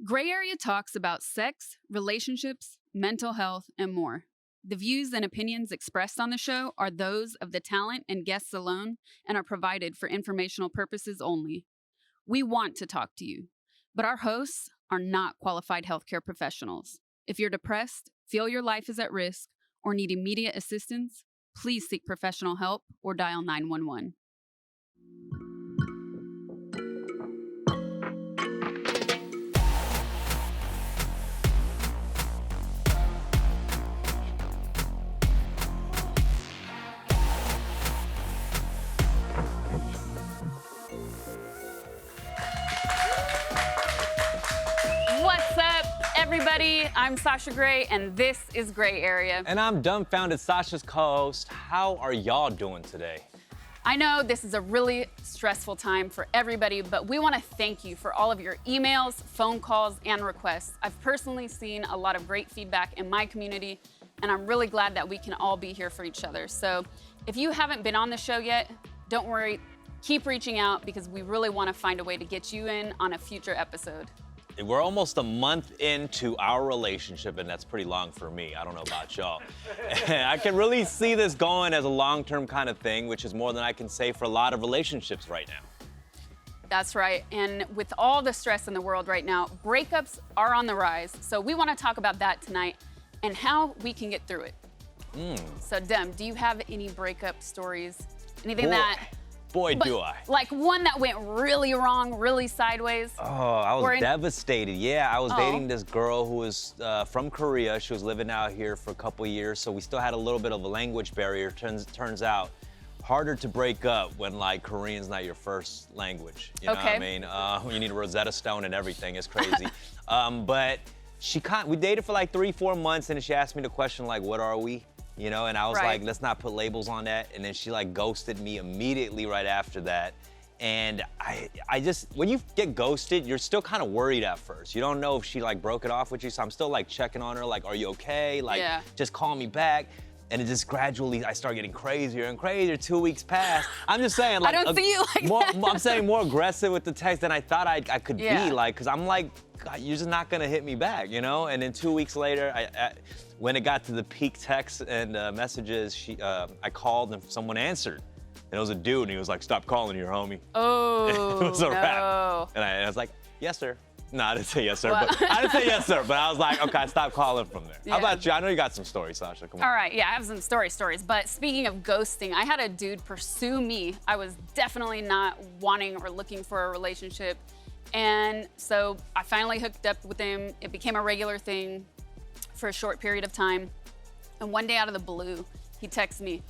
Gray Area talks about sex, relationships, mental health, and more. The views and opinions expressed on the show are those of the talent and guests alone and are provided for informational purposes only. We want to talk to you, but our hosts are not qualified healthcare professionals. If you're depressed, feel your life is at risk, or need immediate assistance, please seek professional help or dial 911. What's up, everybody? I'm Sasha Grey, and this is Gray Area. And I'm Dumbfoundead, Sasha's co-host. How are y'all doing today? I know this is a really stressful time for everybody, but we want to thank you for all of your emails, phone calls, and requests. I've personally seen a lot of great feedback in my community, and I'm really glad that we can all be here for each other. So if you haven't been on the show yet, don't worry. Keep reaching out because we really want to find a way to get you in on a future episode. We're almost a month into our relationship, and that's pretty long for me. I don't know about y'all. I can really see this going as a long-term kind of thing, which is more than I can say for a lot of relationships right now. That's right. And with all the stress in the world right now, breakups are on the rise. So we want to talk about that tonight and how we can get through it. So, Dem, do you have any breakup stories? Anything do I. Like one that went really wrong, really sideways? Oh, I was devastated. Yeah, I was dating this girl who was from Korea. She was living out here for a couple years, so we still had a little bit of a language barrier. Turns out, harder to break up when like Korean's not your first language. You know what I mean? You need a Rosetta Stone and everything. It's crazy. But we dated for like 3-4 months, and then she asked me the question like, "What are we?" You know, and I was like, let's not put labels on that. And then she like ghosted me immediately right after that. And I just, when you get ghosted, you're still kind of worried at first. You don't know if she like broke it off with you. So I'm still like checking on her, like, are you okay? Like, just call me back. And it just gradually, I start getting crazier and crazier. 2 weeks passed. I'm just saying, like, I don't see you like that. I'm saying more aggressive with the text than I thought I could be, like, cause I'm like, God, you're just not gonna hit me back, you know? And then 2 weeks later, when it got to the peak texts and messages, I called and someone answered. And it was a dude, and he was like, "Stop calling your homie." Oh, it was a wrap. And I was like, "Yes, sir." No, I didn't say yes, sir. But I didn't say yes, sir. But I was like, okay, stop calling from there. How about you? I know you got some stories, Sasha. Come on. All right, yeah, I have some stories. But speaking of ghosting, I had a dude pursue me. I was definitely not wanting or looking for a relationship. And so I finally hooked up with him. It became a regular thing for a short period of time. And one day out of the blue, he texts me,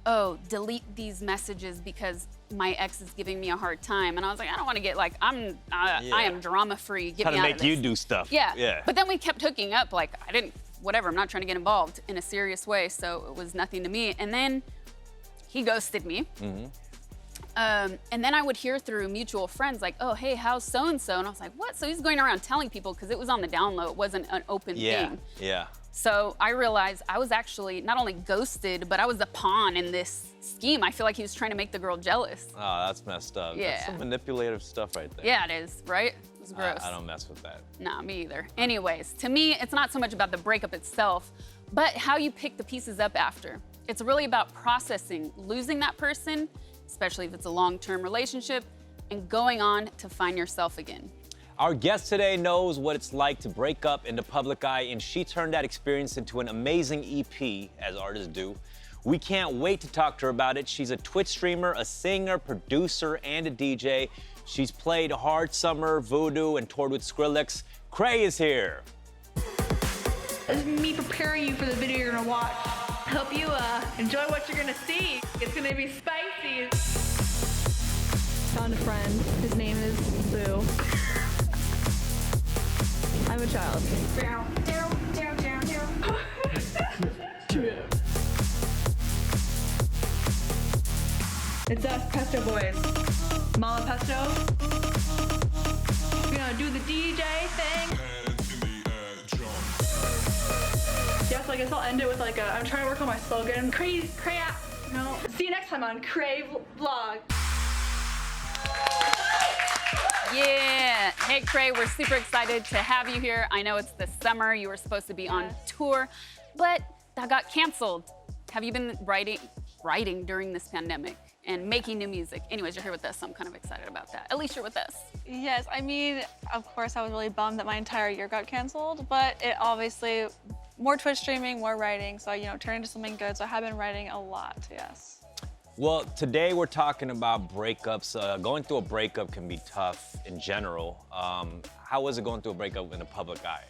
"Oh, delete these messages because my ex is giving me a hard time." And I was like, I don't want to get like, I am drama free. Get me out of this. Trying to make you do stuff. Yeah. But then we kept hooking up. Like, whatever, I'm not trying to get involved in a serious way. So it was nothing to me. And then he ghosted me. And then I would hear through mutual friends like, "Oh, hey, how's so-and-so?" And I was like, what? So he's going around telling people because it was on the down low. It wasn't an open thing. Yeah. So I realized I was actually not only ghosted, but I was the pawn in this scheme. I feel like he was trying to make the girl jealous. Oh, that's messed up. Yeah. That's some manipulative stuff right there. Yeah, it is, right? It was gross. I don't mess with that. Nah, me either. Anyways, to me, it's not so much about the breakup itself, but how you pick the pieces up after. It's really about processing losing that person, especially if it's a long-term relationship, and going on to find yourself again. Our guest today knows what it's like to break up in the public eye, and she turned that experience into an amazing EP, as artists do. We can't wait to talk to her about it. She's a Twitch streamer, a singer, producer, and a DJ. She's played Hard Summer, Voodoo, and toured with Skrillex. Cray is here. This is me preparing you for the video you're gonna watch. Hope you enjoy what you're gonna see. It's gonna be spicy. Found a friend. His name is Boo. I'm a child. It's us, Pesto Boys. Mama Pesto. We're gonna do the DJ thing. Yes, I guess I'll end it with like I'm trying to work on my slogan. No. See you next time on Cray Vlog. Yeah, Hey, Cray, we're super excited to have you here. I know it's the summer. You were supposed to be on tour, but that got canceled. Have you been writing during this pandemic and making new music? Anyways, you're here with us, so I'm kind of excited about that. At least you're with us. Yes, I mean, of course, I was really bummed that my entire year got canceled, but it obviously, more Twitch streaming, more writing, so, you know, turned into something good, so I have been writing a lot, yes. Well, today we're talking about breakups. Going through a breakup can be tough in general. How was it going through a breakup in the public eye?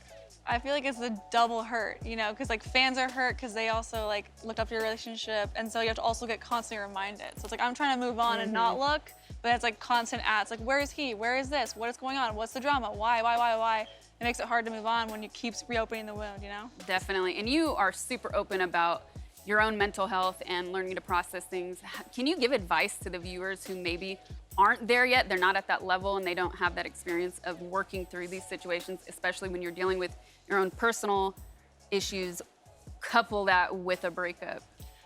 I feel like it's a double hurt, you know, because like fans are hurt because they also like looked up your relationship, and so you have to also get constantly reminded. So it's like I'm trying to move on and not look, but it's like constant ads, like where is he, where is this, what is going on, what's the drama, why? It makes it hard to move on when you keep reopening the wound, you know? Definitely, and you are super open about your own mental health and learning to process things. Can you give advice to the viewers who maybe aren't there yet, they're not at that level, and they don't have that experience of working through these situations, especially when you're dealing with your own personal issues, couple that with a breakup?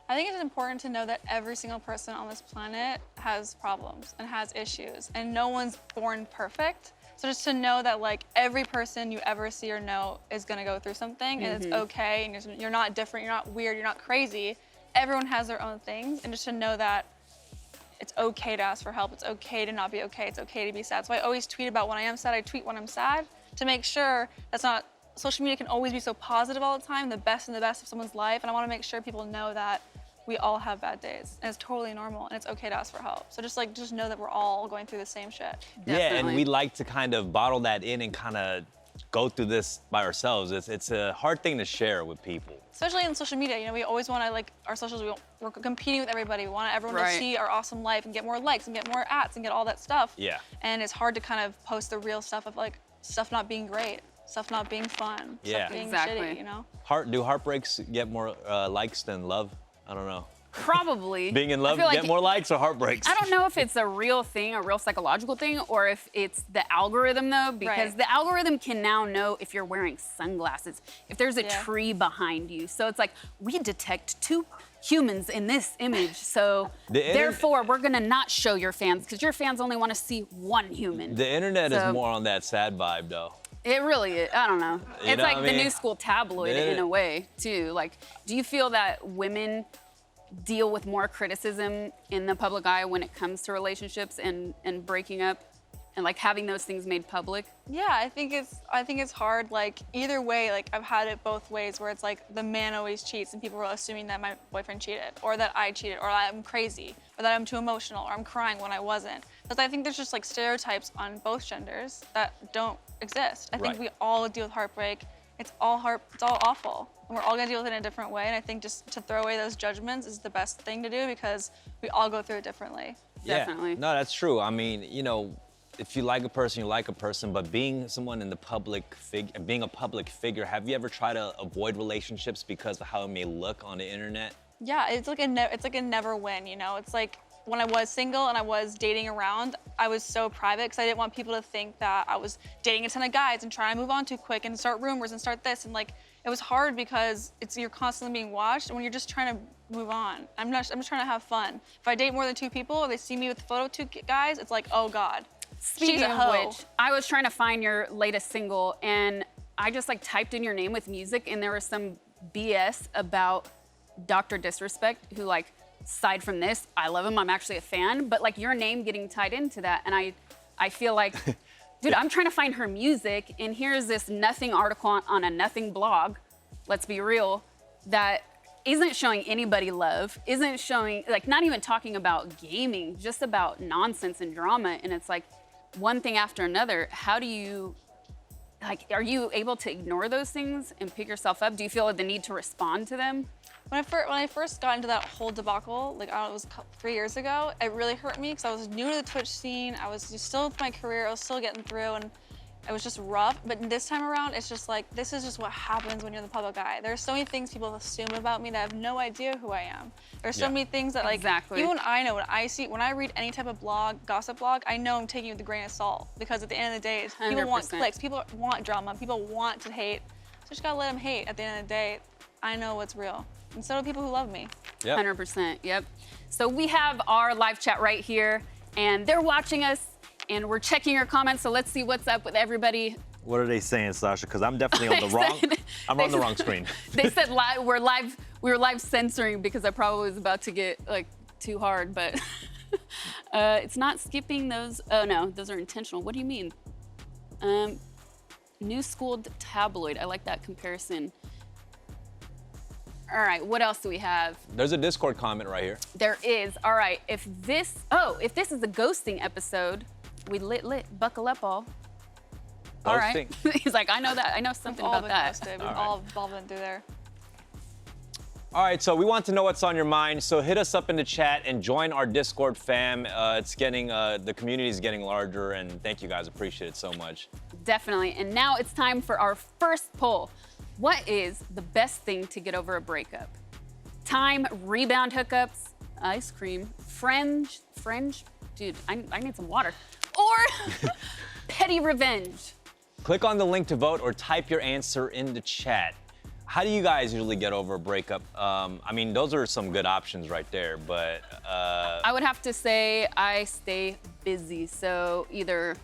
I think it's important to know that every single person on this planet has problems and has issues, and no one's born perfect. So just to know that like every person you ever see or know is gonna go through something, and it's okay, and you're not different, you're not weird, you're not crazy. Everyone has their own things, and just to know that it's okay to ask for help, it's okay to not be okay, it's okay to be sad. So I always tweet about when I am sad, I tweet when I'm sad, to make sure that's not, social media can always be so positive all the time, the best of someone's life, and I wanna make sure people know that we all have bad days, and it's totally normal, and it's okay to ask for help. So just know that we're all going through the same shit. Yeah, and Definitely. we like to kind of bottle that in and kind of go through this by ourselves. It's a hard thing to share with people. Especially in social media, you know, we always want to, like, our socials, we're competing with everybody. We want everyone to see our awesome life and get more likes and get more ads and get all that stuff. Yeah. And it's hard to kind of post the real stuff of, like, stuff not being great, stuff not being fun, Yeah. stuff being Exactly. shitty, you know? Do heartbreaks get more likes than love? I don't know. Probably. Being in love I feel get like more likes or heartbreaks? I don't know if it's a real thing, a real psychological thing, or if it's the algorithm though, because the algorithm can now know if you're wearing sunglasses, if there's a tree behind you. So it's like, we detect two humans in this image, so therefore we're gonna not show your fans, because your fans only wanna see one human. The internet is more on that sad vibe though. It really is, I don't know. It's know like what I the mean? new school tabloid in a way too. Like, do you feel that women deal with more criticism in the public eye when it comes to relationships and breaking up and like having those things made public? Yeah, I think it's hard. Like either way, like I've had it both ways, where it's like the man always cheats and people are assuming that my boyfriend cheated, or that I cheated, or I'm crazy, or that I'm too emotional, or I'm crying when I wasn't. Because I think there's just like stereotypes on both genders that don't exist. I think we all deal with heartbreak. It's all awful. And we're all gonna deal with it in a different way. And I think just to throw away those judgments is the best thing to do, because we all go through it differently. Definitely. Yeah. No, that's true. I mean, you know, if you like a person, you like a person, but being someone in the being a public figure, have you ever tried to avoid relationships because of how it may look on the internet? Yeah, it's like a never win, you know? It's like when I was single and I was dating around, I was so private because I didn't want people to think that I was dating a ton of guys and trying to move on too quick and start rumors and start this, and like it was hard because you're constantly being watched, and when you're just trying to move on. I'm just trying to have fun. If I date more than 2 people or they see me with the photo of 2 guys, it's like, oh God. Speaking She's a of hoe. which, I was trying to find your latest single, and I just like typed in your name with music, and there was some BS about Dr. Disrespect, who like, aside from this, I love him, I'm actually a fan, but like your name getting tied into that, and I feel like, dude, I'm trying to find her music, and here's this nothing article on a nothing blog, let's be real, that isn't showing anybody love, isn't showing, like not even talking about gaming, just about nonsense and drama, and it's like one thing after another. How do you, like, are you able to ignore those things and pick yourself up? Do you feel the need to respond to them? When I first got into that whole debacle, like it was 3 years ago, it really hurt me because I was new to the Twitch scene. I was still with my career. I was still getting through, and it was just rough. But this time around, it's just like, this is just what happens when you're in the public eye. There's so many things people assume about me that I have no idea who I am. There's so many things that like, even I know, when I read any type of blog, gossip blog, I know I'm taking it with a grain of salt, because at the end of the day, people want clicks, people want drama, people want to hate. So just gotta let them hate. At the end of the day, I know what's real. And so do people who love me. Yep. 100%, yep. So we have our live chat right here, and they're watching us, and we're checking your comments, so let's see what's up with everybody. What are they saying, Sasha? Because I'm definitely on the wrong. I'm on the wrong screen. They said we were live censoring because I probably was about to get like too hard, but it's not skipping those. Oh no, those are intentional. What do you mean? New school tabloid. I like that comparison. All right, what else do we have? There's a Discord comment right here. There is. All right, if this is a ghosting episode, we lit, buckle up all. All right. He's like, I know that. I know something about that. Ghosted. We've all been through there. All right, so we want to know what's on your mind. So hit us up in the chat and join our Discord fam. It's getting, the community is getting larger, and thank you guys. Appreciate it so much. Definitely. And now it's time for our first poll. What is the best thing to get over a breakup? Time, rebound hookups, ice cream, fringe, dude, I need some water, or petty revenge. Click on the link to vote or type your answer in the chat. How do you guys usually get over a breakup? I mean, those are some good options right there, but... I would have to say I stay busy. So either,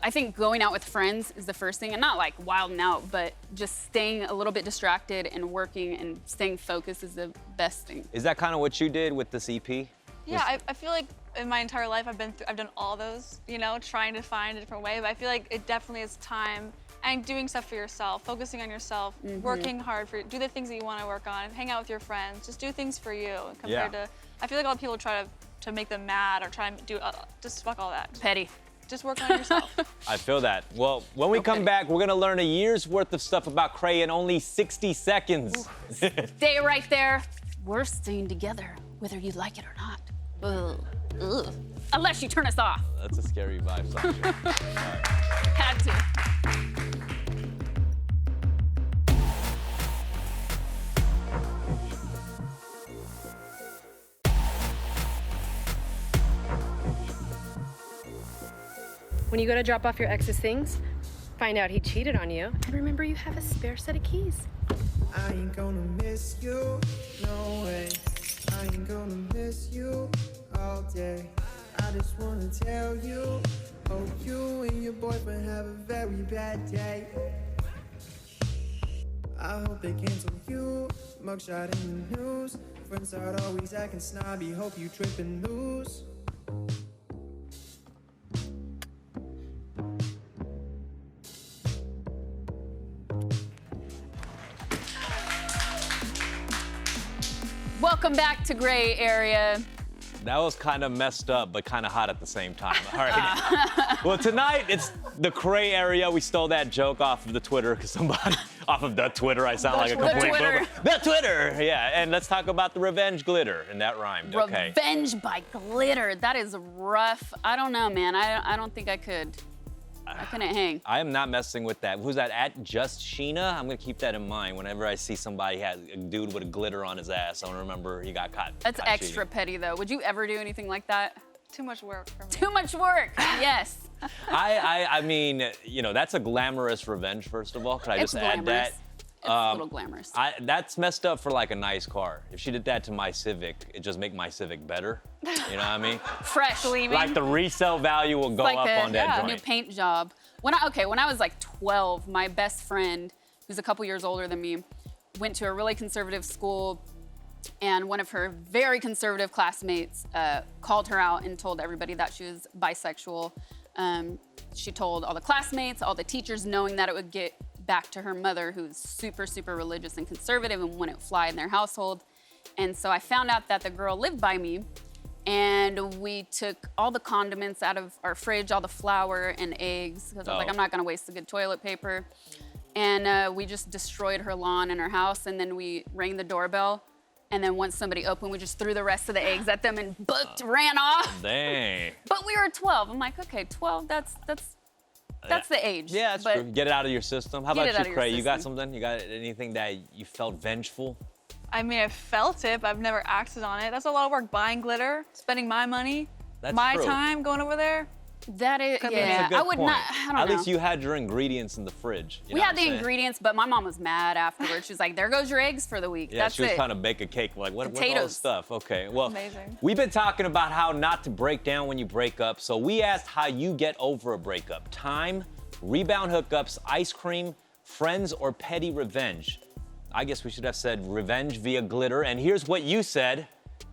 I think going out with friends is the first thing, and not like wilding out, but just staying a little bit distracted and working and staying focused is the best thing. Is that kind of what you did with this EP? Yeah, I feel like in my entire life I've done all those, you know, trying to find a different way, but I feel like it definitely is time and doing stuff for yourself, focusing on yourself, working hard do the things that you want to work on, hang out with your friends, just do things for you compared to, I feel like a lot of people try to make them mad or try and do, just fuck all that. Petty. Just work on yourself. I feel that. Well, when we come back, we're gonna learn a year's worth of stuff about Cray in only 60 seconds. Stay right there. We're staying together, whether you like it or not. Ugh. Ugh. Unless you turn us off. That's a scary vibe, Sasha. Had to. When you go to drop off your ex's things, find out he cheated on you, and remember you have a spare set of keys. I ain't gonna miss you, no way. I ain't gonna miss you all day. I just wanna tell you, hope you and your boyfriend have a very bad day. I hope they cancel you, mugshot in the news. Friends start always acting snobby, hope you trip and lose. Welcome back to Gray Area. That was kind of messed up, but kind of hot at the same time. All right. Well, tonight it's the Cray Area. We stole that joke off of the Twitter because somebody off of the Twitter. I sound like a complete Twitter. The Twitter. Yeah, and let's talk about the revenge glitter, and that rhymed. Okay. Revenge by glitter. That is rough. I don't know, man. I don't think I could. I couldn't hang. I am not messing with that. Who's that? At Just Sheena? I'm gonna keep that in mind whenever I see somebody has a dude with a glitter on his ass. I wanna remember he got caught. That's caught extra cheating. petty, though. Would you ever do anything like that? Too much work for me. Too much work. Yes. I mean, you know, that's a glamorous revenge. First of all, could I It's just add that? glamorous. It's a little glamorous. That's messed up for like a nice car. If she did that to my Civic, it just make my Civic better. You know what I mean? Fresh. Like the resale value will go like up on that joint. new paint job. When I was like 12, my best friend, who's a couple years older than me, went to a really conservative school, and one of her very conservative classmates called her out and told everybody that she was bisexual. She told all the classmates, all the teachers, knowing that it would get back to her mother, who's super, super religious and conservative and wouldn't fly in their household. And so I found out that the girl lived by me, and we took all the condiments out of our fridge, all the flour and eggs, because I was like, I'm not gonna waste the good toilet paper. And we just destroyed her lawn and her house, and then we rang the doorbell. And then once somebody opened, we just threw the rest of the eggs at them and ran off. Dang. But we were 12. I'm like, okay, 12, that's the age. Yeah, that's but true. Get it out of your system. How Get it about out you, of your Cray? You got system. something? You got anything that you felt vengeful? I mean, I felt it, but I've never acted on it. That's a lot of work, buying glitter, spending my money, That's my true. time going over there. That is, Could be. yeah. That's a good I would point. not. I don't At know. least you had your ingredients in the fridge. You We know had what I'm the saying? ingredients, but my mom was mad afterwards. She's like, "There goes your eggs for the week." Yeah, That's she was it. trying to bake a cake. Like, what's all this Potatoes. stuff? Okay, well, Amazing. we've been talking about how not to break down when you break up. So we asked how you get over a breakup. Time, rebound hookups, ice cream, friends, or petty revenge. I guess we should have said revenge via glitter. And here's what you said.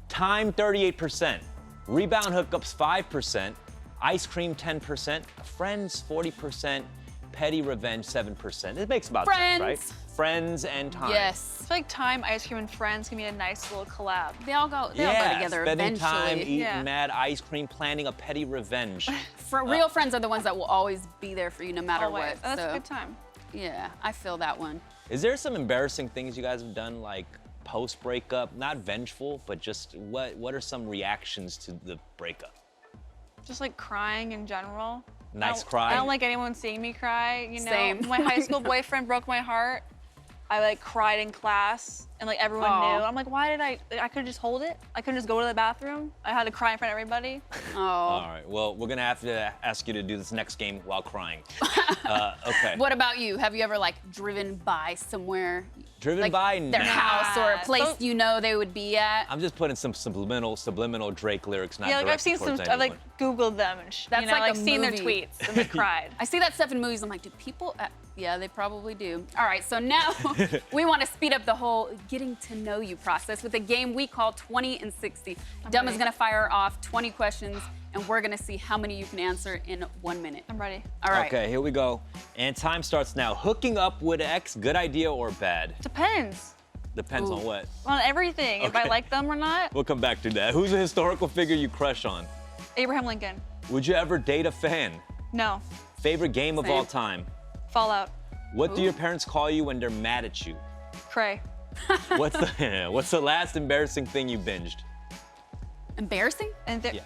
Time, 38%. Rebound hookups, 5%. Ice cream, 10%. Friends, 40%. Petty revenge, 7%. It makes about sense, right? Friends and time. Yes. I feel like time, ice cream, and friends can be a nice little collab. They all go together spending eventually. time eating Yeah. mad ice cream, planning a petty revenge. Real friends are the ones that will always be there for you no matter Always. what. That's so, a good time. Yeah, I feel that one. Is there some embarrassing things you guys have done, like post breakup? Not vengeful, but just what are some reactions to the breakup? Just like crying in general. Nice I cry. don't like anyone seeing me cry, you know? Same. My high school boyfriend broke my heart. I like cried in class and like everyone Aw. knew. I'm like, why did I could just hold it. I couldn't just go to the bathroom. I had to cry in front of everybody. Oh. All right. Well, we're gonna have to ask you to do this next game while crying. Okay. What about you? Have you ever like driven by somewhere? Driven like by? their Nah. house or a place So- you know they would be at? I'm just putting some subliminal Drake lyrics. Not Yeah, like I've directed seen some. towards I've like anyone. Googled them and That's you know, like a seen their movie. tweets and they cried. I see that stuff in movies. I'm like, do people? Yeah, they probably do. All right, so now we want to speed up the whole getting to know you process with a game we call 20 and 60. Dumb is ready. going to fire off 20 questions, and we're going to see how many you can answer in 1 minute. I'm ready. All right. Okay, here we go. And time starts now. Hooking up with ex, good idea or bad? Depends Depends Ooh. on what. on everything. If I Okay. like them or not. We'll come back to that. Who's a historical figure you crush on? Abraham Lincoln. Would you ever date a fan? No. Favorite game of Same. all time? Fallout. What do your parents call you when they're mad at you? Cray. What's the last embarrassing thing you binged? Embarrassing? And Yeah.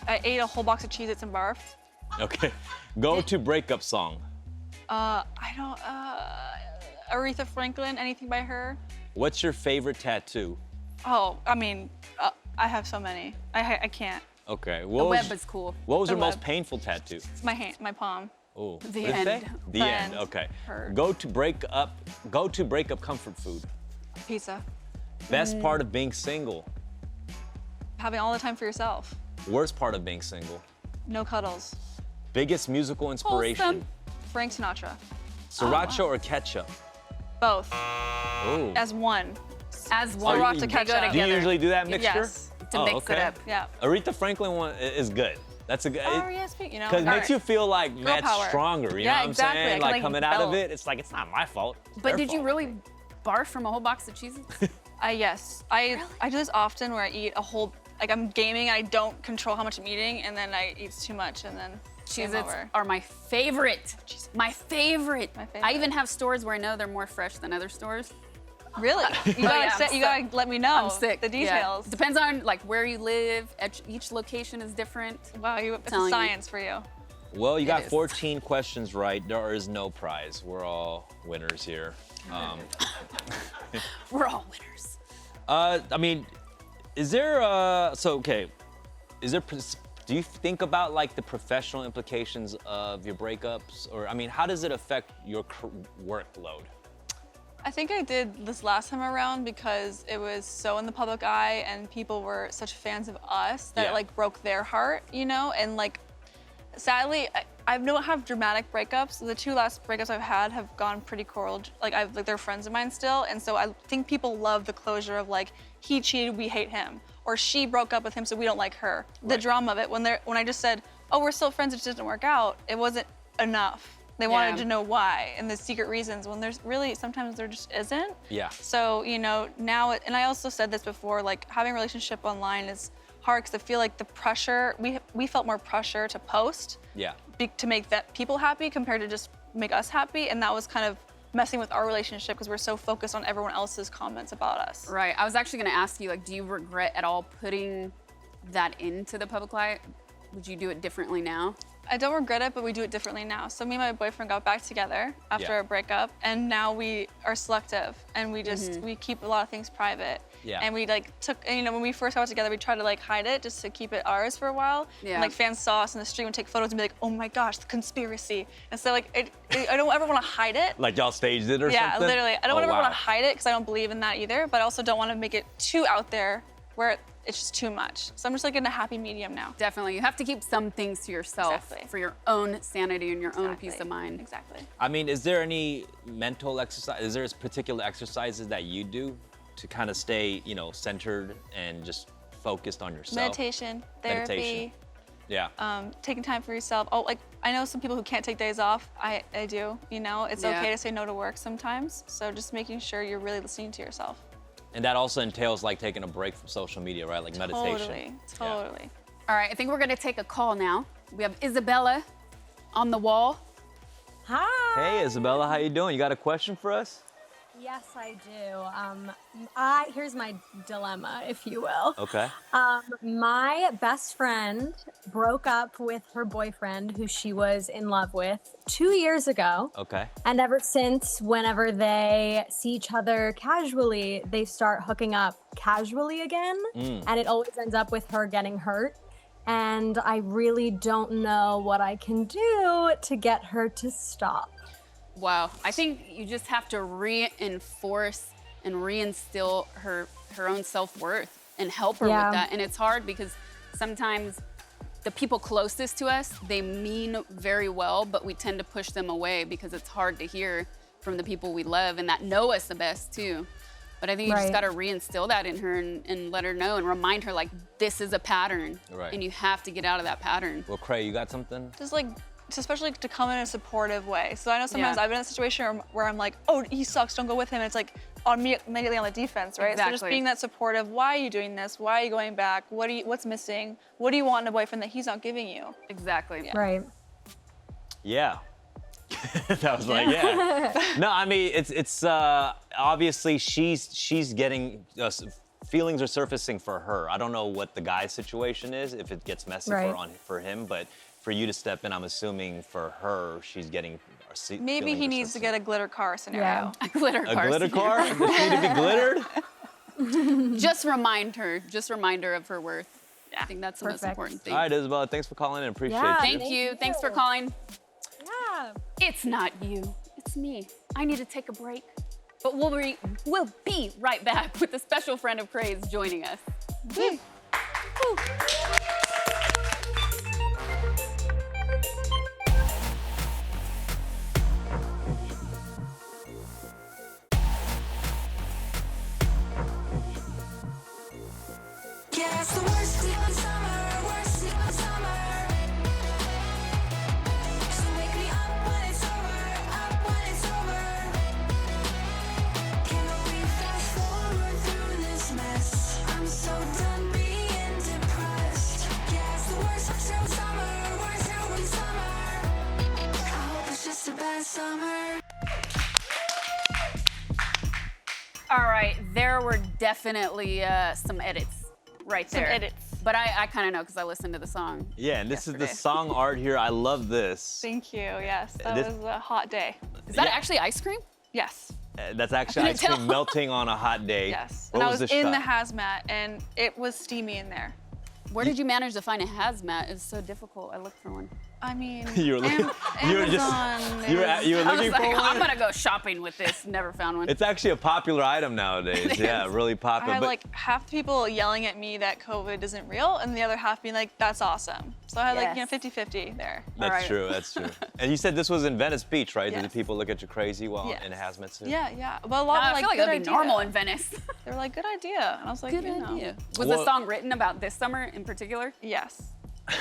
I ate a whole box of Cheez-Its and barfed. Okay. Go to breakup song. I don't. Aretha Franklin. Anything by her? What's your favorite tattoo? Oh, I mean, I have so many. I can't. Okay. The What web was, is cool. what was The your most web. painful tattoo? It's my hand, my palm. Oh, The what did it say? end. The The end. end. Okay. Hurt. Go to breakup comfort food. Pizza. Best part of being single. Having all the time for yourself. Worst part of being single. No cuddles. Biggest musical inspiration. Wholesome. Frank Sinatra. Sriracha or ketchup? Both. Oh. As one. As one, Sriracha they ketchup. go Do you together. usually do that mixture? Yes. To mix it up. Yeah. Aretha Franklin one is good. That's a good. Oh, yes, you know. Because it all makes right. you feel like mad power. stronger. You Yeah, know what exactly. I I'm saying? can, Like like, coming out of belt. it, it's like it's not my fault. It's But their did you fault. really barf from a whole box of Cheez-Its? Yes. I do this often where I eat a whole, like I'm gaming, I don't control how much I'm eating, and then I eat too much, and then game Cheez-Its over. are my favorite. My favorite. My favorite. I even have stores where I know they're more fresh than other stores. Really? You gotta, yeah, I'm you gotta let me know I'm sick. the Yeah. details. Depends on like where you live. Each location is different. Wow, it's a Telling you. science for you. Well, you got is. 14 questions right. There is no prize. We're all winners here. We're all winners. I mean, is there do you think about like the professional implications of your breakups, or I mean, how does it affect your workload? I think I did this last time around because it was so in the public eye and people were such fans of us that Yeah. it like broke their heart, you know? And like, sadly, I don't have dramatic breakups. The two last breakups I've had have gone pretty cordial. Like they're friends of mine still. And so I think people love the closure of like, he cheated, we hate him. Or she broke up with him, so we don't like her. The Right. drama of it, when I just said, oh, we're still friends, it just didn't work out, it wasn't enough. They wanted Yeah. to know why and the secret reasons when there's really, sometimes there just isn't. Yeah. So, you know, now, and I also said this before, like having a relationship online is hard because I feel like the pressure, we felt more pressure to post Yeah. to make that people happy compared to just make us happy. And that was kind of messing with our relationship because we're so focused on everyone else's comments about us. Right. I was actually going to ask you, like, do you regret at all putting that into the public light? Would you do it differently now? I don't regret it, but we do it differently now. So me and my boyfriend got back together after Yeah. a breakup, and now we are selective, and we just we keep a lot of things private. Yeah. And we like took, and, you know, when we first got together, we tried to like hide it just to keep it ours for a while. Yeah. And, like fans saw us in the street and take photos and be like, oh my gosh, the conspiracy. And so like, I don't ever want to hide it. Like y'all staged it or Yeah, something? literally. I don't Oh, ever want wow. to hide it because I don't believe in that either, but I also don't want to make it too out there where it's just too much. So I'm just like in a happy medium now. Definitely. You have to keep some things to yourself Exactly. for your own sanity and your own Exactly. peace of mind. Exactly. I mean, is there any mental exercise? Is there particular exercises that you do to kind of stay, you know, centered and just focused on yourself? Meditation, therapy. Meditation. Yeah. Taking time for yourself. Oh, like I know some people who can't take days off. I do, you know, it's Yeah. okay to say no to work sometimes. So just making sure you're really listening to yourself. And that also entails like taking a break from social media, right? Like meditation. Totally, Yeah. totally. All right, I think we're gonna take a call now. We have Isabella on the wall. Hi. Hey, Isabella, how you doing? You got a question for us? Yes, I do. Here's my dilemma, if you will. Okay. My best friend broke up with her boyfriend, who she was in love with, 2 years ago. Okay. And ever since, whenever they see each other casually, they start hooking up casually again. And it always ends up with her getting hurt. And I really don't know what I can do to get her to stop. Wow, I think you just have to reinforce and reinstill her own self-worth and help her Yeah. with that. And it's hard because sometimes the people closest to us, they mean very well, but we tend to push them away because it's hard to hear from the people we love and that know us the best too. But I think you just Right. gotta reinstill that in her and let her know and remind her like, this is a pattern. Right. And you have to get out of that pattern. Well, Cray, you got something? Just like, especially to come in a supportive way. So I know sometimes Yeah. I've been in a situation where I'm like, oh, he sucks, don't go with him. And it's like immediately on the defense, right? So just Exactly. being that supportive. Why are you doing this? Why are you going back? What's missing? What do you want in a boyfriend that he's not giving you? Exactly. Right. Yeah. That was like, yeah. No, I mean, it's obviously she's getting, feelings are surfacing for her. I don't know what the guy's situation is, if it gets messy Right. for him, but for you to step in, I'm assuming for her, she's getting. Maybe he needs to get a glitter car scenario. A glitter a car. glitter car. Does she need to be glittered? Just remind her of her worth. I think that's the most Perfect. important thing. All right, Isabella, thanks for calling in. Appreciate Yeah, you. Thank you. Thanks for calling. Yeah. It's not you. It's me. I need to take a break. But we'll be right back with a special friend of Cray's joining us. Woo. Woo. Yeah, it's the worst week of summer, worst week of summer. So wake me up when it's over. Can we fast forward through this mess? I'm so done being depressed. Yeah, it's the worst week of summer, worst week of summer. I hope it's just a bad summer. All right, there were definitely some edits right Some there. edits. But I kind of know because I listened to the song. Yeah, and this is Yesterday. the song art here. I love this. Thank you. Yes, that This- was a hot day. Is that Yeah. actually ice cream? Yes. That's actually ice couldn't cream tell. melting on a hot day. Yes. What And I was was the in the shot? hazmat and it was steamy in there. Where did you manage to find a hazmat? It's so difficult. I looked for one. I mean, You were looking- you were just- Amazon you were is- you were I was looking like, for I'm one. gonna go shopping with this. Never found one. It's actually a popular item nowadays. Yeah, really I popular. had But like half the people yelling at me that COVID isn't real, and the other half being like, "That's awesome." So I had like Yes. 50-50 there. that's Alright. true. That's true. And you said this was in Venice Beach, right? Did the Yes. people look at you crazy while Yes. in a hazmat suit? Yeah, yeah. But a lot I of like, feel like good that'd be idea. normal in Venice. They were like, "Good idea," and I was like, Good you know, idea. Was Well- the song written about this summer in particular? Yes.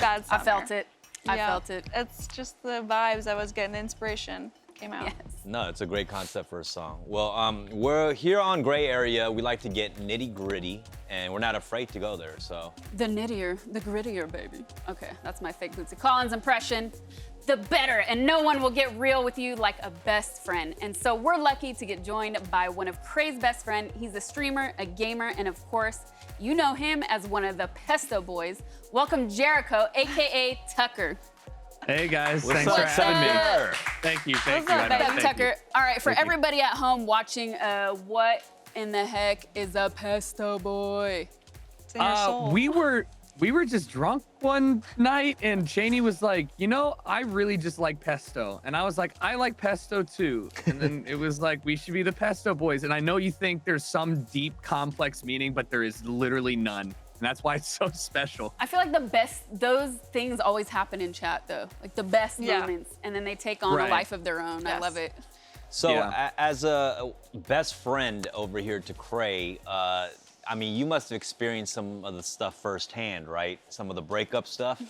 Bad I summer. felt it. I Yeah. felt it. It's just the vibes I was getting, the inspiration came out. Yes. No, it's a great concept for a song. Well, we're here on Gray Area. We like to get nitty gritty, and we're not afraid to go there. So The nittier, the grittier, baby. Okay, that's my fake Bootsy Collins impression. The better, and no one will get real with you like a best friend. And so we're lucky to get joined by one of Cray's best friend. He's a streamer, a gamer, and of course, you know him as one of the Pesto Boys. Welcome, Jericho, AKA Tucker. Hey guys, What's thanks up, for having me. Tucker? Thank you, What's thank you. up, I know, Tucker? thank you. All right, for Thank you. everybody at home watching, what in the heck is a pesto boy? It's in your soul. We were just drunk one night, and Cheney was like, you know, I really just like pesto. And I was like, I like pesto too. And then it was like, we should be the pesto boys. And I know you think there's some deep, complex meaning, but there is literally none. And that's why it's so special. I feel like those things always happen in chat though. Like the best moments, and then they take on a life of their own. I love it. So as a best friend over here to Cray, I mean, you must have experienced some of the stuff firsthand, right? Some of the breakup stuff.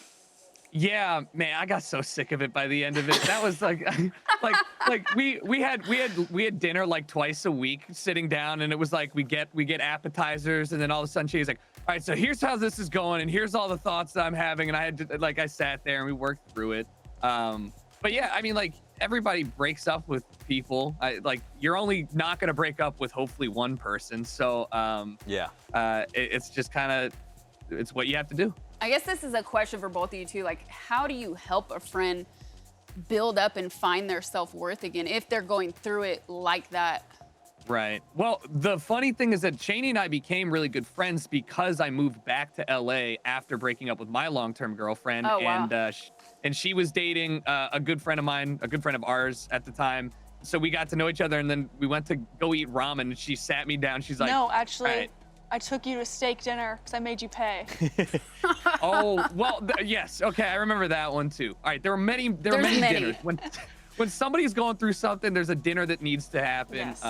Yeah, man, I got so sick of it by the end of it. That was like, we had dinner like twice a week, sitting down, and it was like we get appetizers, and then all of a sudden she's like, all right, so here's how this is going, and here's all the thoughts that I'm having, and I sat there and we worked through it. But yeah, I mean, like everybody breaks up with people. You're only not gonna break up with hopefully one person. So it's just kind of, it's what you have to do. I guess this is a question for both of you too. Like, how do you help a friend build up and find their self-worth again if they're going through it like that? Right. Well, the funny thing is that Cheney and I became really good friends because I moved back to LA after breaking up with my long-term girlfriend. Oh, wow. And she was dating a good friend of mine, a good friend of ours at the time. So we got to know each other, and then we went to go eat ramen, and she sat me down. She's like, no, actually, "All right." I took you to steak dinner because I made you pay. Oh, well, yes. Okay, I remember that one too. All right, there are many dinners. When somebody's going through something, there's a dinner that needs to happen. Yes.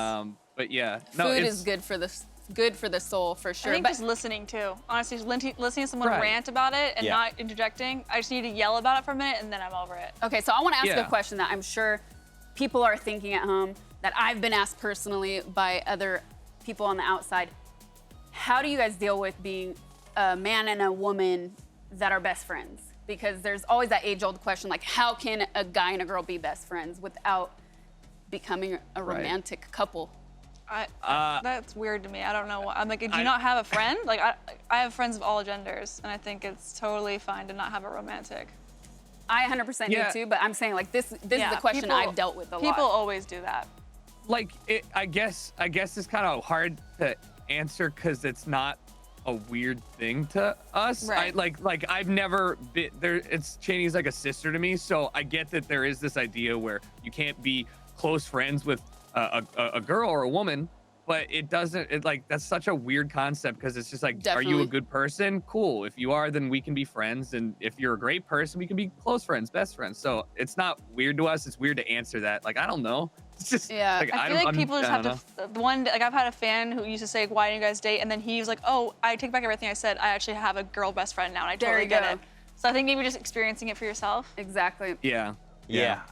But yeah, no, Food is good for the soul for sure. I think just listening too. Honestly, listening to someone rant about it and not interjecting. I just need to yell about it for a minute, and then I'm over it. Okay, so I want to ask a question that I'm sure people are thinking at home, that I've been asked personally by other people on the outside. How do you guys deal with being a man and a woman that are best friends? Because there's always that age-old question, like, how can a guy and a girl be best friends without becoming a romantic couple? That's weird to me. I don't know. I'm like, do you not have a friend? Like, I have friends of all genders, and I think it's totally fine to not have a romantic. I 100% do too, but I'm saying like this is the question I've dealt with a lot. People always do that. Like, I guess it's kind of hard to answer because it's not a weird thing to us. Right. Like I've never been there. Cheney's like a sister to me, so I get that there is this idea where you can't be close friends with a girl or a woman, but it doesn't. That's such a weird concept because it's just like, are you a good person? Cool. If you are, then we can be friends, and if you're a great person, we can be close friends, best friends. So it's not weird to us. It's weird to answer that. Like, I don't know. It's just I feel like people just have to. Like, I've had a fan who used to say, "Why didn't you guys date?" And then he was like, "Oh, I take back everything I said. I actually have a girl best friend now, and I totally get it." So I think maybe just experiencing it for yourself. Exactly. Yeah.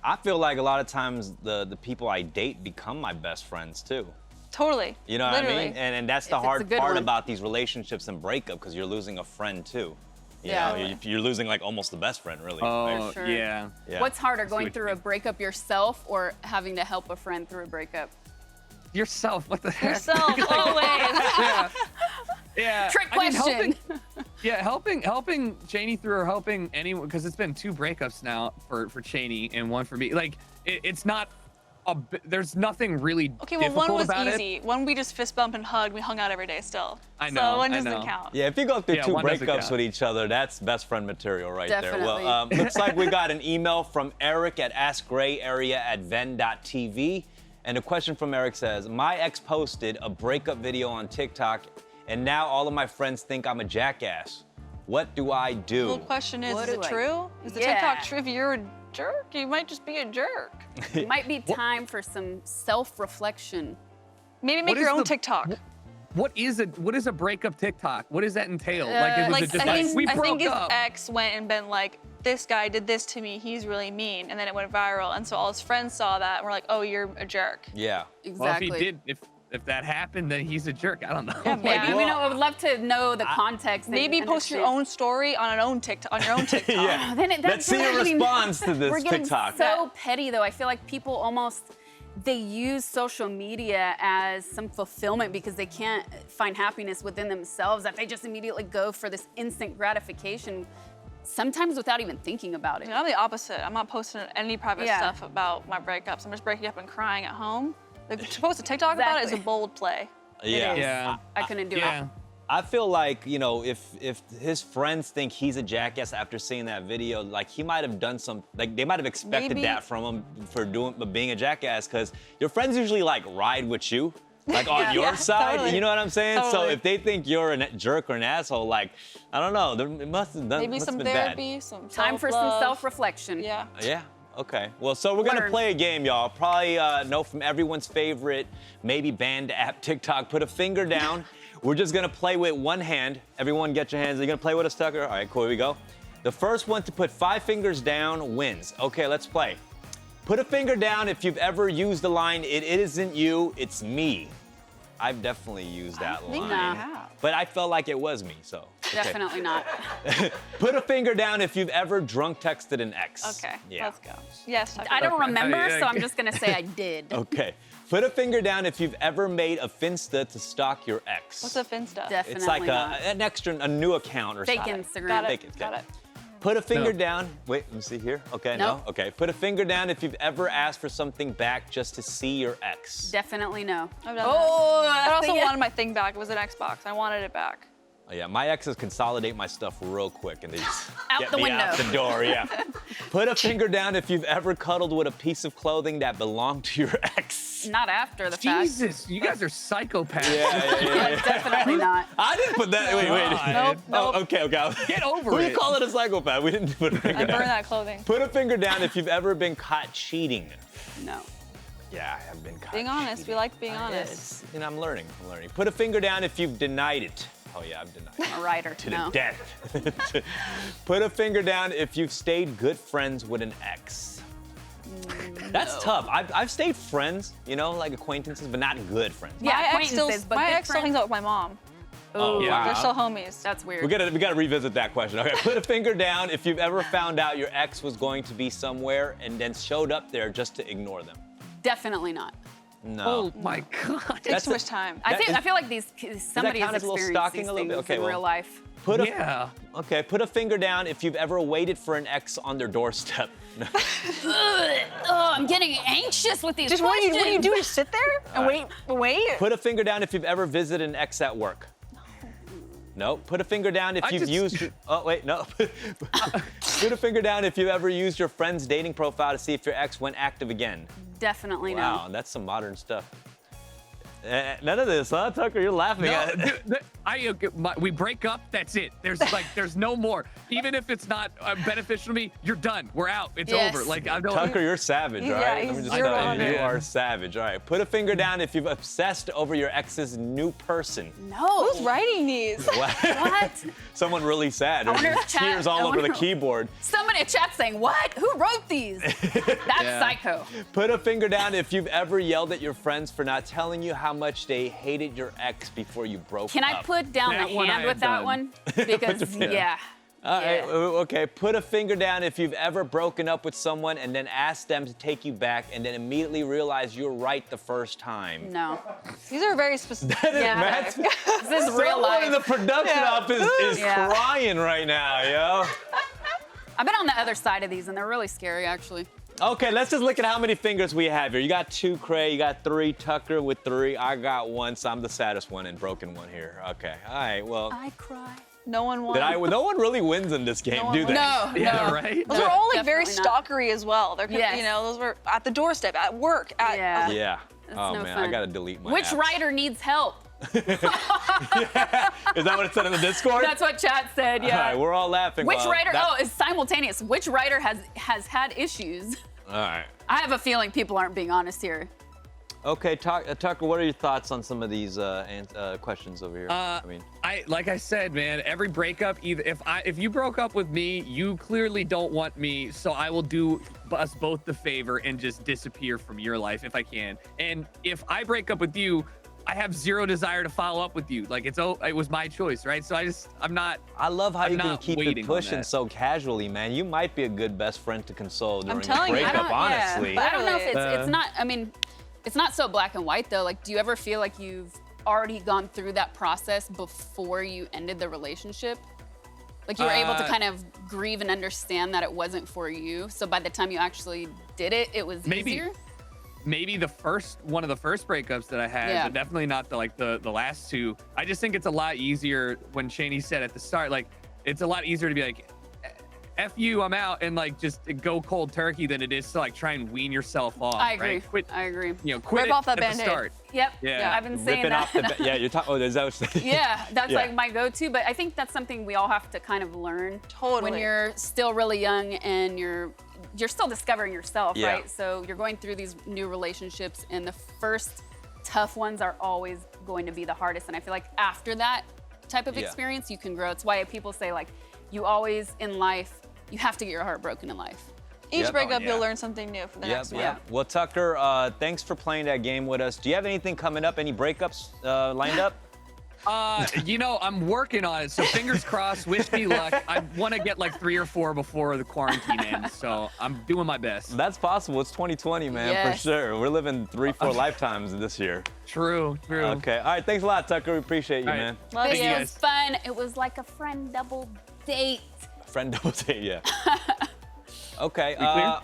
I feel like a lot of times the people I date become my best friends too. Totally. You know what I mean? And that's the hard part about these relationships and breakup, because you're losing a friend too. You know, you're losing like almost the best friend, really. Oh, sure. yeah. What's harder, going through a breakup yourself or having to help a friend through a breakup? Yourself. What the heck? Yourself, always. Yeah. Trick question. Helping Cheney through, or helping anyone, because it's been 2 breakups now for Cheney and 1 for me. Like, it's not. There's nothing really difficult one was about easy. One we just fist bump and hug. We hung out every day still. I know. So one doesn't count. Yeah, if you go through 2 one doesn't breakups count. with each other, that's best friend material right Definitely. there. Well, looks like we got an email from Eric at askgrayarea@venn.tv. And a question from Eric says, my ex posted a breakup video on TikTok, and now all of my friends think I'm a jackass. What do I do? The question is it do I- true? Is the TikTok true? If you're a jerk, you might just be a jerk. It might be time for some self-reflection. Maybe make your own TikTok. What is a breakup TikTok? What does that entail? Was it just I we think broke his up? ex went and been like, this guy did this to me, he's really mean, and then it went viral, and so all his friends saw that and were like, oh, you're a jerk. Yeah. Exactly. Well, if that happened, then he's a jerk. I don't know. Yeah, maybe. Yeah, I would love to know the context. Maybe post your own story on your own TikTok. Yeah. Then Let's see your response to this We're getting TikTok. so petty, though. I feel like people almost, they use social media as some fulfillment because they can't find happiness within themselves, that they just immediately go for this instant gratification, sometimes without even thinking about it. Dude, I'm the opposite. I'm not posting any private stuff about my breakups. I'm just breaking up and crying at home. To post a TikTok about it is a bold play. Yeah. is. Yeah. I couldn't do Yeah. it. I feel like, you know, if his friends think he's a jackass after seeing that video, like he might have done some, like they might have expected Maybe. that from him for being a jackass, because your friends usually like ride with you, like on your Yeah, side. totally. You know what I'm saying? So Totally. if they think you're a jerk or an asshole, like I don't know, it must have done. Maybe must some have been therapy, some Time for some self-love. self-reflection. Yeah. Bad. Yeah. Okay. Well, so we're gonna Learn. play a game, y'all. Probably know from everyone's favorite, maybe banned app, TikTok. Put a finger down. We're just gonna play with one hand. Everyone get your hands. Are you gonna play with us, Tucker? All right, cool, here we go. The first one to put 5 fingers down wins. Okay, let's play. Put a finger down if you've ever used the line, "It isn't you, it's me." I've definitely used that think line. I have. But I felt like it was me, so. okay. Definitely not. Put a finger down if you've ever drunk texted an ex. Okay, Yeah. let's go. Yes, I don't Okay. remember, Yeah. so I'm just gonna say I did. Okay. Put a finger down if you've ever made a Finsta to stalk your ex. What's a Finsta? Definitely It's like not. a new account or Fake something. Instagram. Got it. Fake it, Got okay. it. Put a finger No. down. Wait, let me see here. Okay, No. no? Okay. Put a finger down if you've ever asked for something back just to see your ex. Definitely no. I've done Oh, that. I also yeah. wanted my thing back. It was an Xbox. I wanted it back. Oh, yeah, my exes consolidate my stuff real quick and they just Out get the me window. out the door, yeah. Put a finger down if you've ever cuddled with a piece of clothing that belonged to your ex. Not after the fact. Jesus, you guys are psychopaths. Yeah, definitely not. I didn't put that. Wait. God. Oh, okay. Get over Who it. you calling a psychopath? We didn't put a finger I down. burned that clothing. Put a finger down if you've ever been caught cheating. No. Yeah, I have been caught Being honest. We cheating. like being Yeah, honest. it's- you know, I'm learning. Put a finger down if you've denied it. Oh yeah, I've denied it. I'm a writer. To No. the death. Put a finger down if you've stayed good friends with an ex. That's tough. I've stayed friends, you know, like acquaintances, but not good friends. Yeah, my ex still, acquaintances, but my good ex still friends. hangs out with my mom. Oh, Yeah. They're still homies. That's weird. We gotta revisit that question. Okay, put a finger down if you've ever found out your ex was going to be somewhere and then showed up there just to ignore them. Definitely not. No. Oh my God. Takes That's too a- much time. I That feel, is- I feel like somebody count has as a little experienced stalking these a little bit? things Okay, in well- real life. Put a Yeah. Okay, put a finger down if you've ever waited for an ex on their doorstep. Oh, I'm getting anxious with these Just what do questions. you do? Just sit there and wait? Put a finger down if you've ever visited an ex at work. No. Put a finger down if I you've just- used. Oh wait, no. Put a finger down if you've ever used your friend's dating profile to see if your ex went active again. Definitely Wow, no. that's some modern stuff. None of this, huh, Tucker? You're laughing No, at it. we break up. That's it. There's no more. Even if it's not beneficial to me, you're done. We're out. It's Yes. over. Like I don't. Tucker, you're savage, Yeah, all right? he's Let me zero tell on you, you it. are savage. All right, put a finger down if you've obsessed over your ex's new person. No. Who's writing these? What? Someone really sad. I wonder There's if chat- tears all I over the wonder- keyboard. Somebody in chat saying, what? Who wrote these? That's Yeah. psycho. Put a finger down if you've ever yelled at your friends for not telling you how much they hated your ex before you broke Can up. I put down That the one I hand have with that done. one? Because, yeah. All right, Yeah. okay. Put a finger down if you've ever broken up with someone and then asked them to take you back and then immediately realized you were right the first time. No. These are very specific. Yeah. Matt's- This is real Someone in the life. production office is Yeah. crying right now, yo. I've been on the other side of these, and they're really scary, actually. Okay, let's just look at how many fingers we have here. You got 2, Cray. You got 3, Tucker with 3. I got 1, so I'm the saddest one and broken one here. Okay, all right, well. I cry. No one won. No one really wins in this game, No do one they? No, Yeah, no. right. Those were all like very Definitely not. stalkery as well. They're Yes. you know, those were at the doorstep, at work, at Yeah. Yeah. Oh, no man, fun. I gotta delete my Which apps. writer needs help? Is that what it said in the Discord? That's what chat said, yeah. All right, we're all laughing. Which Well, writer? that- Oh, it's simultaneous. Which writer has had issues? All right. I have a feeling people aren't being honest here. Okay, Tucker, what are your thoughts on some of these questions over here? Like I said, man, every breakup, either if you broke up with me, you clearly don't want me, so I will do us both the favor and just disappear from your life if I can. And if I break up with you, I have zero desire to follow up with you. Like it was my choice, right? So I'm not. I love how I'm you can not keep it waiting on pushing that. so casually, man. You might be a good best friend to console during a telling you, I breakup, don't- yeah, honestly. but I don't know if Literally. it's not. I mean, it's not so black and white though. Like, do you ever feel like you've already gone through that process before you ended the relationship? Like you were able to kind of grieve and understand that it wasn't for you. So by the time you actually did it, it was Maybe. easier. maybe one of the first breakups that I had, but definitely not the last two. I just think it's a lot easier when Shani said at the start, like, it's a lot easier to be like, F you, I'm out, and like just go cold turkey than it is to like try and wean yourself off. I agree. Right? Quit. I agree. You know, quit Rip it off that at the Band-Aid. start. Yep. Yeah. I've been saying Ripping that. off the yeah, you're talking. Oh, is that what you're saying? Yeah, that's Yeah. like my go-to, but I think that's something we all have to kind of learn. Totally. When you're still really young and you're still discovering yourself, Yeah. right? So you're going through these new relationships, and the first tough ones are always going to be the hardest. And I feel like after that type of Yeah. experience, you can grow. It's why people say, like, you always in life, you have to get your heart broken in life. Each Yep. breakup, Oh, yeah. you'll learn something new for the next one. Yeah. Well, Tucker, thanks for playing that game with us. Do you have anything coming up? Any breakups lined up? You know, I'm working on it, so fingers crossed. Wish me luck. I want to get like 3 or 4 before the quarantine ends, so I'm doing my best. That's possible. It's 2020, man, for Yes. sure. We're living 3-4 lifetimes this year. True. Okay. All right. Thanks a lot, Tucker. We appreciate you, All right. man. Love This you you. was fun. It was like a friend double date. Friend double date, yeah. Okay. We clear?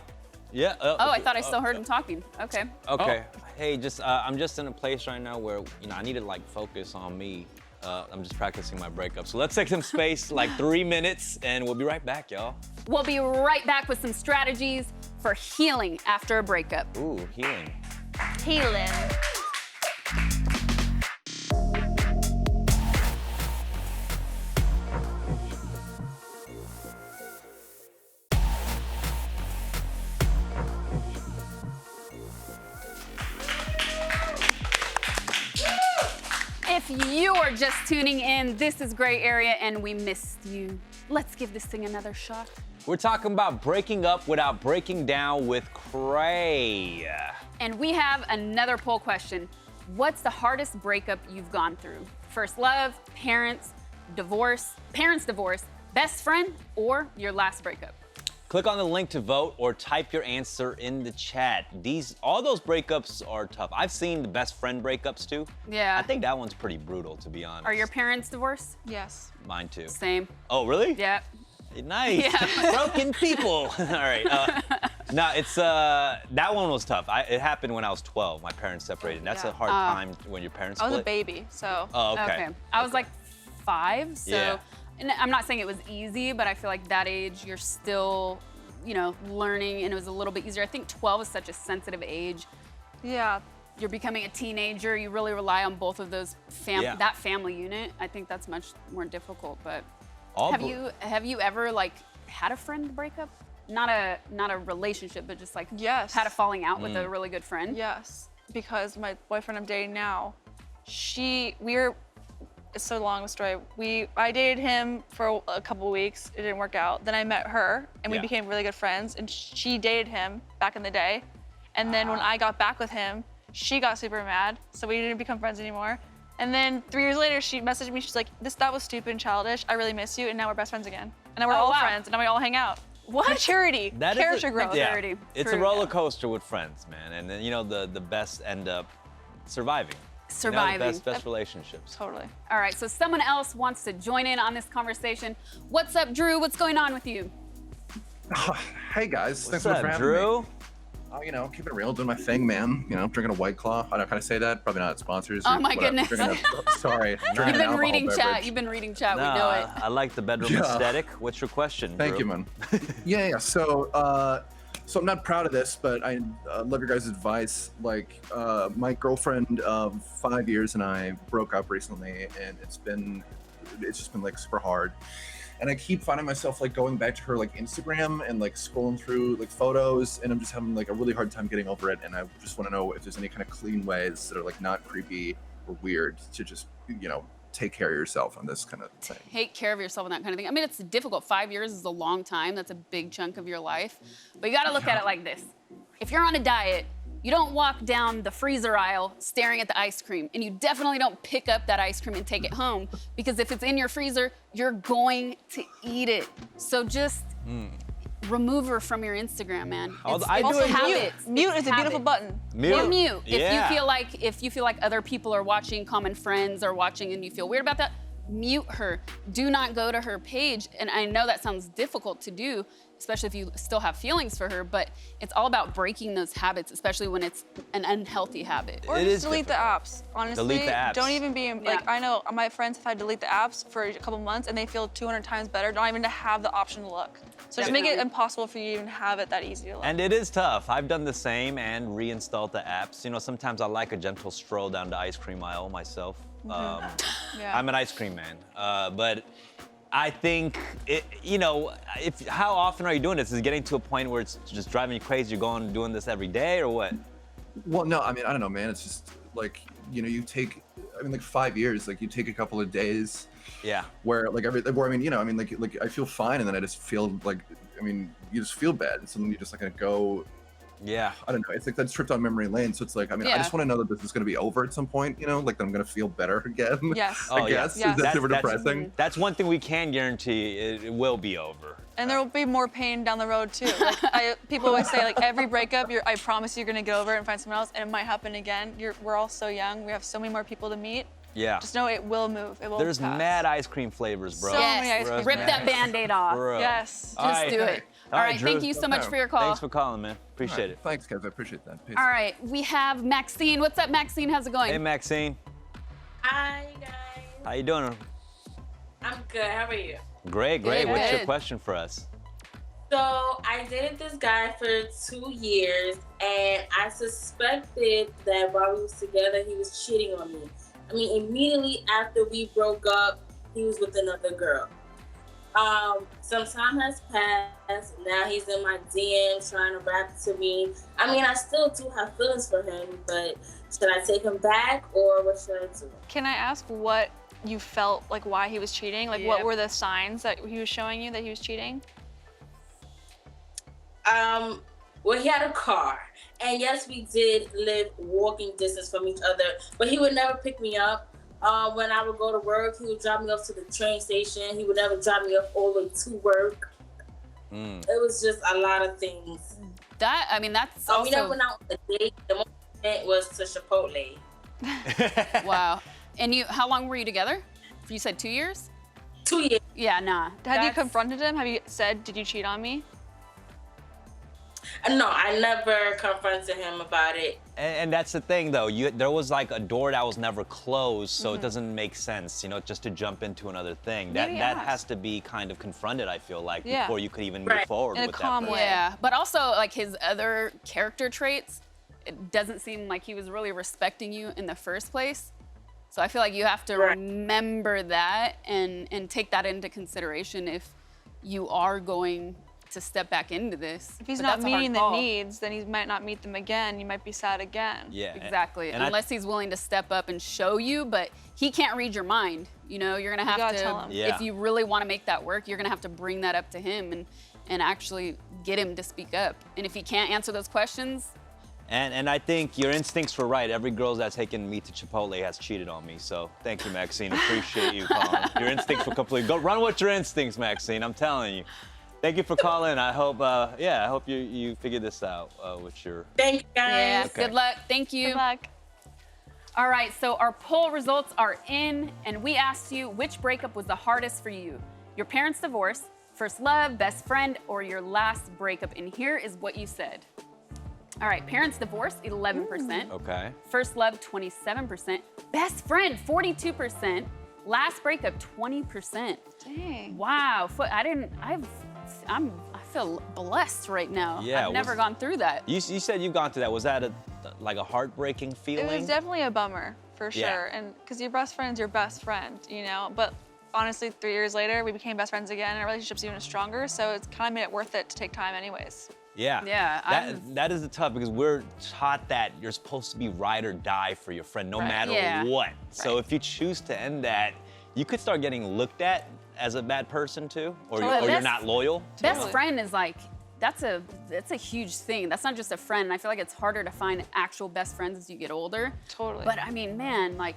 Yeah. Oh, I thought I still heard him talking. Okay. Okay. Hey, I'm just in a place right now where I need to like focus on me. I'm just practicing my breakup. So let's take some space, like 3 minutes, and we'll be right back, y'all. We'll be right back with some strategies for healing after a breakup. Ooh, healing. Healing. If you are just tuning in, this is Gray Area and we missed you. Let's give this thing another shot. We're talking about breaking up without breaking down with Cray. And we have another poll question. What's the hardest breakup you've gone through? First love, parents divorce, best friend, or your last breakup? Click on the link to vote or type your answer in the chat. All those breakups are tough. I've seen the best friend breakups too. Yeah. I think that one's pretty brutal, to be honest. Are your parents divorced? Yes. Mine too. Same. Oh, really? Yeah. Nice. Yeah. Broken people. All right. No, it's that one was tough. It happened when I was 12. My parents separated. That's a hard time when your parents I split. was a baby, so. Oh, okay. I was like 5, so. Yeah. And I'm not saying it was easy, but I feel like that age you're still, learning, and it was a little bit easier. I think 12 is such a sensitive age. Yeah. You're becoming a teenager. You really rely on both of those that family unit. I think that's much more difficult. But have you ever like had a friend breakup? Not a relationship, but just like Yes. had a falling out with a really good friend. Yes, because my boyfriend I'm dating now, it's so long a story. I dated him for a couple weeks. It didn't work out. Then I met her, and we became really good friends. And she dated him back in the day. And then when I got back with him, she got super mad, so we didn't become friends anymore. And then 3 years later, she messaged me. She's like, "That was stupid and childish. I really miss you." And now we're best friends again. And now we're all friends. And now we all hang out. What? Maturity. That is Character growth. Yeah. Maturity. It's True, a roller yeah. coaster with friends, man. And then the best end up surviving. Surviving. The best relationships. Totally. All right, so someone else wants to join in on this conversation. What's up, Drew? What's going on with you? Hey guys, What's thanks so much up, for having Drew? me. Keeping it real, doing my thing, man. Drinking a White Claw. I don't know, can I say that? Probably not sponsors. Oh or my whatever. goodness. Sorry. You've drinking an been alcohol reading chat. beverage. You've been reading chat. We Nah, know it. I like the bedroom Yeah. aesthetic. What's your question, Thank Drew? you, man. Yeah. So I'm not proud of this, but I love your guys' advice. Like, my girlfriend of 5 years and I broke up recently, and it's just been like super hard. And I keep finding myself like going back to her like Instagram and like scrolling through like photos, and I'm just having like a really hard time getting over it. And I just want to know if there's any kind of clean ways that are like not creepy or weird to just take care of yourself on this kind of thing. Take care of yourself and that kind of thing. I mean, it's difficult. 5 years is a long time. That's a big chunk of your life. But you got to look at it like this. If you're on a diet, you don't walk down the freezer aisle staring at the ice cream, and you definitely don't pick up that ice cream and take it home, because if it's in your freezer, you're going to eat it. So just remove her from your Instagram, man. I do it. habits. Mute is a beautiful Habit. button. Or mute. Yeah. If you feel like other people are watching, common friends are watching, and you feel weird about that, mute her, do not go to her page. And I know that sounds difficult to do, especially if you still have feelings for her, but it's all about breaking those habits, especially when it's an unhealthy habit. Or just delete the apps. Honestly, Delete the apps. don't even be like. I know my friends have had to delete the apps for a couple months, and they feel 200 times better. Not even to have the option to look. So just make it impossible for you to even have it that easy to look. And it is tough. I've done the same and reinstalled the apps. You know, sometimes I like a gentle stroll down the ice cream aisle myself. I'm an ice cream man, but I think, how often are you doing this? Is it getting to a point where it's just driving you crazy? You're doing this every day or what? Well, no, I mean, I don't know, man. It's just like, you take, 5 years, like you take a couple of days. Yeah. Where like I feel fine, and then I just feel like, you just feel bad, and so then you're just like gonna go. Yeah. I don't know. It's like that trip down memory lane. So it's like, I just want to know that this is going to be over at some point, like that I'm going to feel better again. Yes. I guess. Yes. That's super depressing. That's one thing we can guarantee. It will be over. And there will be more pain down the road too. Like people always say, like every breakup, I promise you're gonna get over it and find someone else, and it might happen again. We're all so young. We have so many more people to meet. Yeah. Just know it will move. It will There's pass. mad ice cream flavors, bro. So many ice cream Rip that Band-Aid off. Bro. Yes. Just do it. All right, thank Drew. you so much for your call. Thanks for calling, man. Appreciate it. Thanks, guys. I appreciate that. Peace. All right, we have Maxine. What's up, Maxine? How's it going? Hey, Maxine. Hi, guys. How you doing? I'm good. How are you? Great. Good. What's your question for us? So I dated this guy for 2 years, and I suspected that while we was together, he was cheating on me. Immediately after we broke up, he was with another girl. Some time has passed. Now he's in my DM trying to rap to me. I still do have feelings for him, but should I take him back or what should I do? Can I ask what you felt like why he was cheating? Like what were the signs that he was showing you that he was cheating? Well, he had a car, and yes, we did live walking distance from each other, but he would never pick me up. When I would go to work, he would drop me off to the train station. He would never drop me off all the way to work. It was just a lot of things. That's We never went out on a date. The most we went was to Chipotle. Wow. And how long were you together? You said 2 years? 2 years. Yeah, nah. Have you confronted him? Have you said, did you cheat on me? No, I never confronted him about it. And that's the thing, though. There was like a door that was never closed, so it doesn't make sense, just to jump into another thing. That has to be kind of confronted, I feel like, before you could even move forward in with a calm that. way. Yeah, but also like his other character traits, it doesn't seem like he was really respecting you in the first place. So I feel like you have to remember that and take that into consideration if you are going to step back into this. If he's not meeting the needs, then he might not meet them again. You might be sad again. Yeah. Exactly. And unless he's willing to step up and show you, but he can't read your mind. You're gonna have to tell him. if you really want to make that work, you're gonna have to bring that up to him and actually get him to speak up. And if he can't answer those questions, And I think your instincts were right. Every girl that's taken me to Chipotle has cheated on me. So thank you, Maxine. Appreciate you calling. Your instincts were complete. Go run with your instincts, Maxine. I'm telling you. Thank you for calling. I hope, I hope you figure this out with your. Thank you, guys. yeah, Okay. good luck. Thank you. Good luck. All right, so our poll results are in, and we asked you which breakup was the hardest for you: your parents' divorce, first love, best friend, or your last breakup. And here is what you said. All right, parents' divorce, 11%. Okay. First love, 27%. Best friend, 42%. Last breakup, 20%. Dang. Wow, I feel blessed right now. Yeah, I've never gone through that. You said you've gone through that. Was that a heartbreaking feeling? It was definitely a bummer, for sure. Yeah. And because your best friend's your best friend, But honestly, 3 years later, we became best friends again, and our relationship's even stronger. So it's kind of made it worth it to take time, anyways. Yeah. Yeah. That is the tough because we're taught that you're supposed to be ride or die for your friend no matter what. So if you choose to end that, you could start getting looked at as a bad person too, or you're not loyal. Best friend is like, that's a huge thing. That's not just a friend. And I feel like it's harder to find actual best friends as you get older. Totally. But I mean, man, like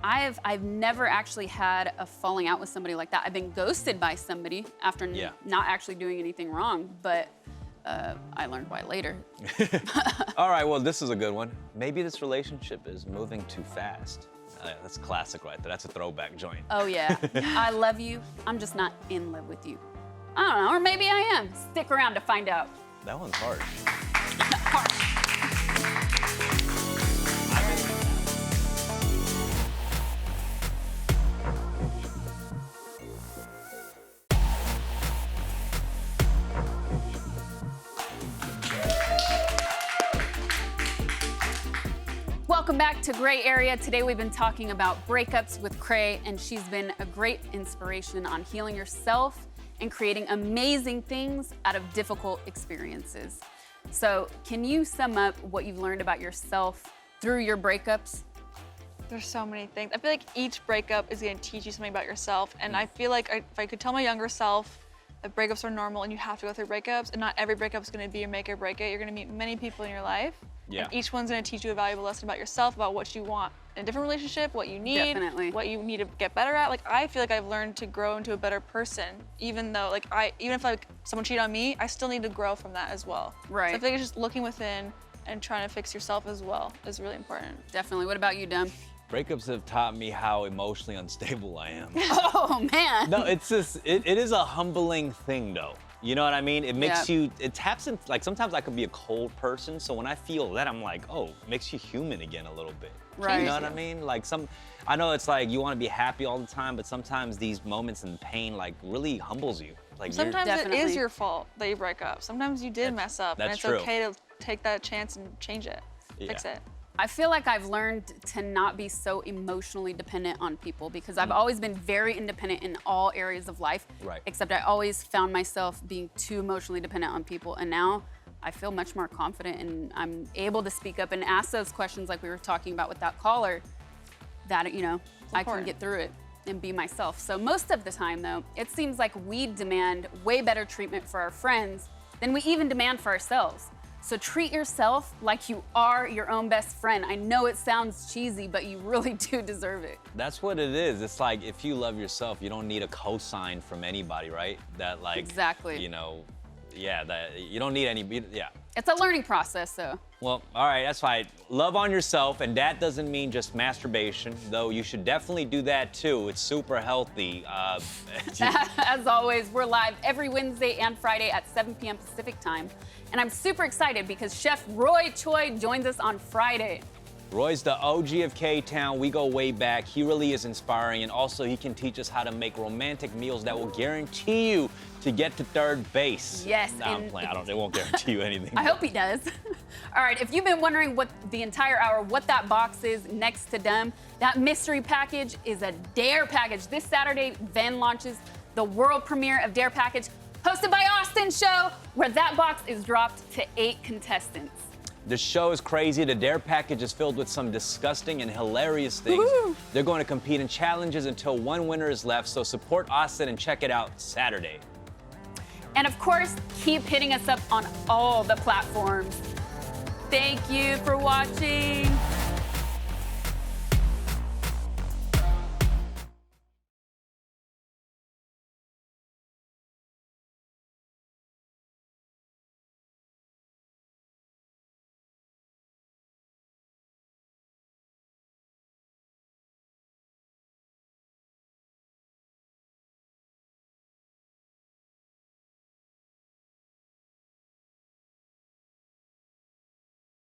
I've never actually had a falling out with somebody like that. I've been ghosted by somebody after not actually doing anything wrong, but I learned why later. All right, well, this is a good one. Maybe this relationship is moving too fast. That's classic right there. That's a throwback joint. Oh, yeah. I love you. I'm just not in love with you. I don't know, or maybe I am. Stick around to find out. That one's harsh. Welcome back to Gray Area. Today we've been talking about breakups with Cray, and she's been a great inspiration on healing yourself and creating amazing things out of difficult experiences. So can you sum up what you've learned about yourself through your breakups? There's so many things. I feel like each breakup is gonna teach you something about yourself. And I feel like if I could tell my younger self that breakups are normal and you have to go through breakups, and not every breakup is gonna be a make or break it. You're gonna meet many people in your life. Yeah. And each one's gonna teach you a valuable lesson about yourself, about what you want in a different relationship, what you need, Definitely. what you need to get better at. Like, I feel like I've learned to grow into a better person, even though, like, even if someone cheated on me, I still need to grow from that as well. Right. So I feel like it's just looking within and trying to fix yourself as well is really important. Definitely. What about you, Dumb? Breakups have taught me how emotionally unstable I am. Oh, man. No, it's just, it is a humbling thing, though. You know what I mean? It makes you, it taps in, like, sometimes I could be a cold person, so when I feel that, I'm like, oh, it makes you human again a little bit. Right. You know what I mean? Like, I know it's like you want to be happy all the time, but sometimes these moments in pain, like, really humbles you. Like, Sometimes it Definitely. is your fault that you break up. Sometimes you did mess up, and that's it's true. okay to take that chance and change it, fix it. I feel like I've learned to not be so emotionally dependent on people because I've always been very independent in all areas of life. Right. Except I always found myself being too emotionally dependent on people. And now I feel much more confident and I'm able to speak up and ask those questions like we were talking about with that caller that, you know, I can get through it and be myself. So most of the time though, it seems like we demand way better treatment for our friends than we even demand for ourselves. So treat yourself like you are your own best friend. I know it sounds cheesy, but you really do deserve it. That's what it is. It's like, if you love yourself, you don't need a cosign from anybody, right? That, like, Exactly. you know, yeah, that you don't need any, yeah. It's a learning process, though. Well, all right, that's fine. Love on yourself, and that doesn't mean just masturbation, though you should definitely do that too. It's super healthy. As always, we're live every Wednesday and Friday at 7 p.m. Pacific time. And I'm super excited because Chef Roy Choi joins us on Friday. Roy's the OG of K-Town. We go way back. He really is inspiring, and also he can teach us how to make romantic meals that will guarantee you to get to third base. Yes. No, I'm playing. It won't guarantee you anything. I hope he does. All right, if you've been wondering what the entire hour, what that box is next to them, that mystery package is a Dare package. This Saturday, VENN launches the world premiere of Dare package, hosted by Austin Show, where that box is dropped to 8 contestants. The show is crazy. The Dare package is filled with some disgusting and hilarious things. Woo-hoo. They're going to compete in challenges until one winner is left, so support Austin and check it out Saturday. And of course, keep hitting us up on all the platforms. Thank you for watching.